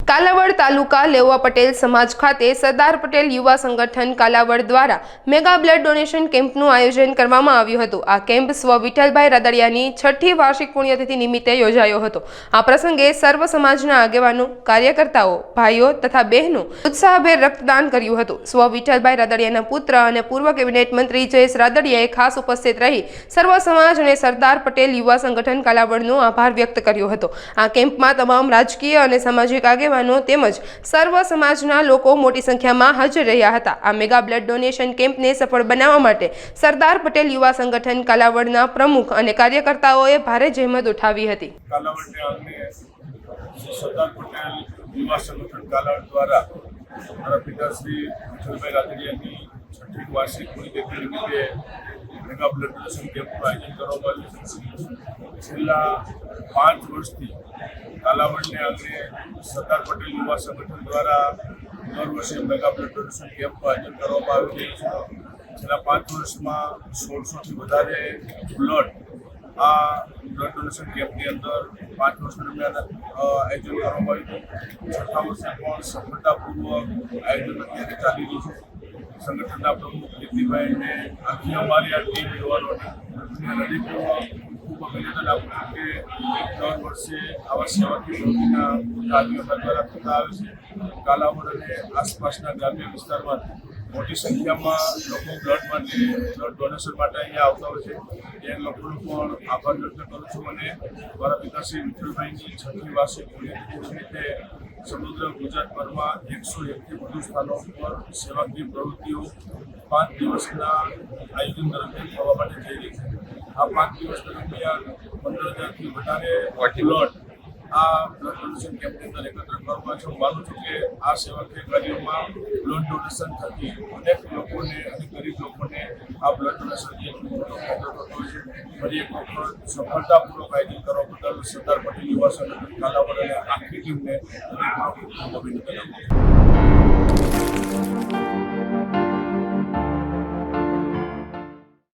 કાલાવડ તાલુકા લેવા પટેલ સમાજ ખાતે સરદાર પટેલ યુવા સંગઠન કાલાવડ દ્વારા મેગા બ્લડ ડોનેશન કેમ્પનું આયોજન કરવામાં આવ્યું હતું। આ કેમ્પ સ્વ વિઠ્ઠલભાઈ રાદડિયાની 6ઠી વાર્ષિક પુણ્યતિથિ નિમિત્તે યોજાયો હતો। આ પ્રસંગે સર્વ સમાજના આગેવાનો, કાર્યકર્તાઓ, ભાઈઓ તથા બહેનો ઉત્સાહભેર રક્તદાન કર્યું હતું। સ્વ વિઠ્ઠલભાઈ રાદડિયાના પુત્ર અને પૂર્વ કેબિનેટ મંત્રી જયેશ રાદડિયાએ ખાસ ઉપસ્થિત રહી સર્વ સમાજ અને સરદાર પટેલ યુવા સંગઠન કાલાવડનો આભાર વ્યક્ત કર્યો હતો। આ કેમ્પમાં તમામ રાજકીય અને સામાજિક આગેવાનો તેમજ સર્વ સમાજના લોકો મોટી સંખ્યામાં હાજર રહ્યા હતા। આ મેગા બ્લડ ડોનેશન કેમ્પને સફળ બનાવવા માટે સરદાર પટેલ યુવા સંગઠન કાલાવડના પ્રમુખ અને કાર્યકર્તાઓએ ભારે જહેમત ઉઠાવી હતી। સરદાર પટેલ યુવા સંગઠન કાલાવડ દ્વારા મારા પિતાશ્રી વિઠ્ઠલભાઈ રાદડિયાની 6ઠી વાર્ષિક પુણ્યતિથિ નિમિત્તે મેગા બ્લડ ડોનેશન કેમ્પનું આયોજન કરવામાં આવ્યું છે। છેલ્લા 5 વર્ષથી કાલાવડને આંગણે સરદાર પટેલ યુવા સંગઠન દ્વારા દર વર્ષે મેગા બ્લડ ડોનેશન કેમ્પનું આયોજન કરવામાં આવી રહ્યું છે। છેલ્લા 5 વર્ષમાં 1600થી વધારે બ્લડ આ બ્લડ ડોનેશન કેમ્પની અંદર 5 વર્ષ દરમિયાન આયોજન કરવામાં આવ્યું હતું। 6થા વર્ષે પણ સફળતાપૂર્વક આયોજન અત્યારે ચાલી રહ્યું છે। સંગઠનના પ્રમુખ કીર્તિભાઈને આખી અમારી આ ટીમ યુવાનોની હૃદયપૂર્વક ખૂબ અભિનંદન આપું છું કે દર વર્ષે આવા સેવાકીય પ્રવૃત્તિના કાર્યો દ્વારા થતા આવે છે। કાલાવડ અને આસપાસના ગ્રામ્ય વિસ્તારમાં મોટી સંખ્યામાં લોકો બ્લડ ડોનેશન માટે અહીંયા આવતા હોય છે। એ લોકોનો પણ આભાર વ્યક્ત કરું છું અને મારા પિતાશ્રી વિઠ્ઠલભાઈની 6ઠી વાર્ષિક પુણ્યતિથિ નિમિત્તે સમગ્ર ગુજરાતભરમાં 101થી વધુ સ્થાનો પર સેવાકીય પ્રવૃત્તિઓ 5 દિવસના આયોજન દરમિયાન થવા માટે જઈ રહી છે। આ 5 દિવસ દરમિયાન 15,000થી વધારે બ્લડ આ બ્લડ ડોનેશન કેમ્પની અંદર એકત્ર કરવામાં છે। હું માનું છું કે આ સેવાકીય કાર્યોમાં બ્લડ ડોનેશન થકી અનેક લોકોને અને ગરીબ લોકોને આ બ્લડ ડોનેશનથી ફાયદો થતો હોય છે। ફરી એક વખત સફળતાપૂર્વક આયોજન કરવા બદલ સરદાર પટેલ યુવા સંગઠન કાલાવડ અને આખી ટીમને ખૂબ અભિનંદન આપું છું।